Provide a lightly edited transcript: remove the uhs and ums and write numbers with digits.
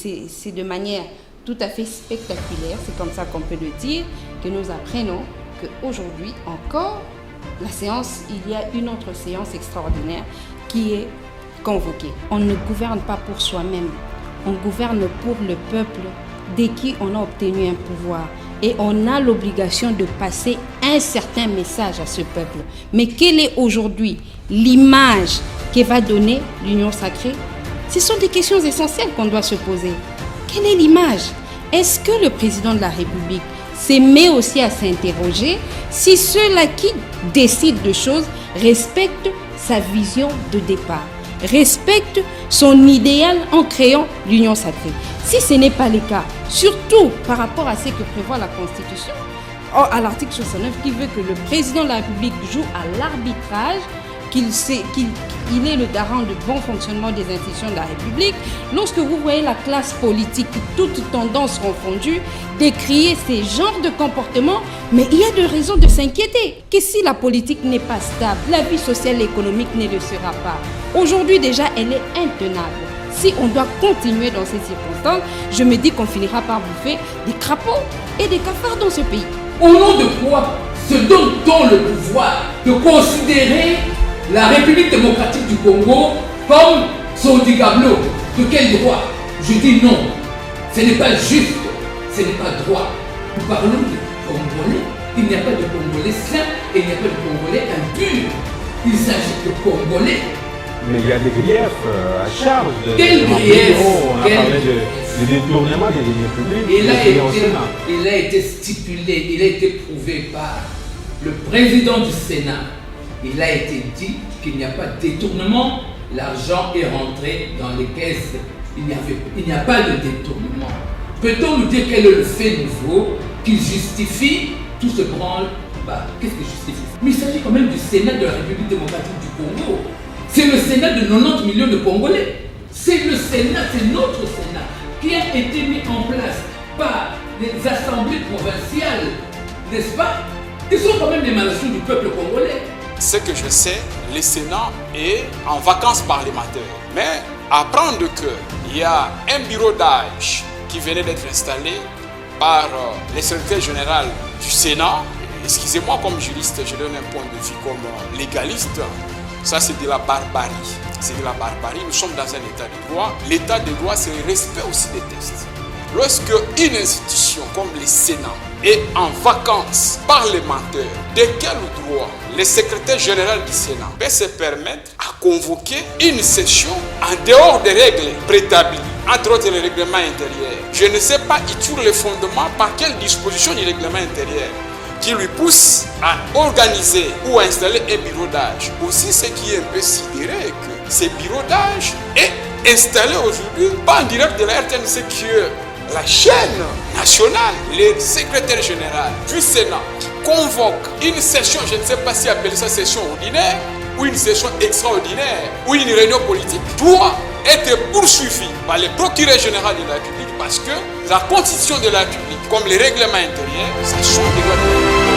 c'est de manière tout à fait spectaculaire, c'est comme ça qu'on peut le dire, que nous apprenons qu'aujourd'hui encore, la séance, il y a une autre séance extraordinaire qui est convoquée. On ne gouverne pas pour soi-même, on gouverne pour le peuple de qui on a obtenu un pouvoir. Et on a l'obligation de passer un certain message à ce peuple. Mais quelle est aujourd'hui l'image que va donner l'Union sacrée? Ce sont des questions essentielles qu'on doit se poser. Quelle est l'image? Est-ce que le président de la République se met aussi à s'interroger si ceux-là qui décident de choses respectent sa vision de départ, respectent son idéal en créant l'Union sacrée? Si ce n'est pas le cas, surtout par rapport à ce que prévoit la Constitution, à l'article 69 qui veut que le président de la République joue à l'arbitrage, qu'il est le garant du bon fonctionnement des institutions de la République, lorsque vous voyez la classe politique, toutes tendances confondues, décrier ces genres de comportements, mais il y a de raisons de s'inquiéter. Que si la politique n'est pas stable, la vie sociale et économique ne le sera pas. Aujourd'hui déjà, elle est intenable. Si on doit continuer dans ces circonstances, je me dis qu'on finira par bouffer des crapauds et des cafards dans ce pays. Au nom de quoi se donne-t-on le pouvoir de considérer la République démocratique du Congo comme son digablo? De quel droit? Je dis non. Ce n'est pas juste, ce n'est pas droit. Nous parlons de Congolais. Il n'y a pas de Congolais sains et il n'y a pas de Congolais impurs. Il s'agit de Congolais. Mais il y a des griefs à charge. Quel grief? On a parlé de détournement des deniers publics. Il a été stipulé, il a été prouvé par le président du Sénat. Il a été dit qu'il n'y a pas de détournement. L'argent est rentré dans les caisses. Il n'y a pas de détournement. Peut-on nous dire quel est le fait nouveau qui justifie tout ce branle? Qu'est-ce que justifie? Mais il s'agit quand même du Sénat de la République démocratique du Congo. C'est le Sénat de 90 millions de Congolais. C'est le Sénat, c'est notre Sénat qui a été mis en place par les assemblées provinciales, n'est-ce pas? Ils sont quand même l'émanation du peuple congolais. Ce que je sais, le Sénat est en vacances parlementaires. Mais apprendre qu'il y a un bureau d'âge qui venait d'être installé par le secrétaire général du Sénat, excusez-moi comme juriste, je donne un point de vue comme légaliste, ça c'est de la barbarie. C'est de la barbarie. Nous sommes dans un état de droit. L'état de droit, c'est le respect aussi des textes. Lorsque une institution comme le Sénat est en vacances parlementaires, de quel droit le secrétaire général du Sénat peut se permettre à convoquer une session en dehors des règles préétablies, entre autres le règlement intérieur? Je ne sais pas, il tire le fondement par quelle disposition du règlement intérieur qui lui pousse à organiser ou à installer un bureau d'âge. Aussi, ce qui est un peu sidéré que ce bureau d'âge est installé aujourd'hui, pas en direct de la RTNC, qui est la chaîne nationale, le secrétaire général du Sénat qui convoque une session, je ne sais pas si appeler ça session ordinaire ou une session extraordinaire ou une réunion politique, doit être poursuivi par le procureur général de la République parce que la constitution de la République, comme les règlements intérieurs, ça change des lois de la République.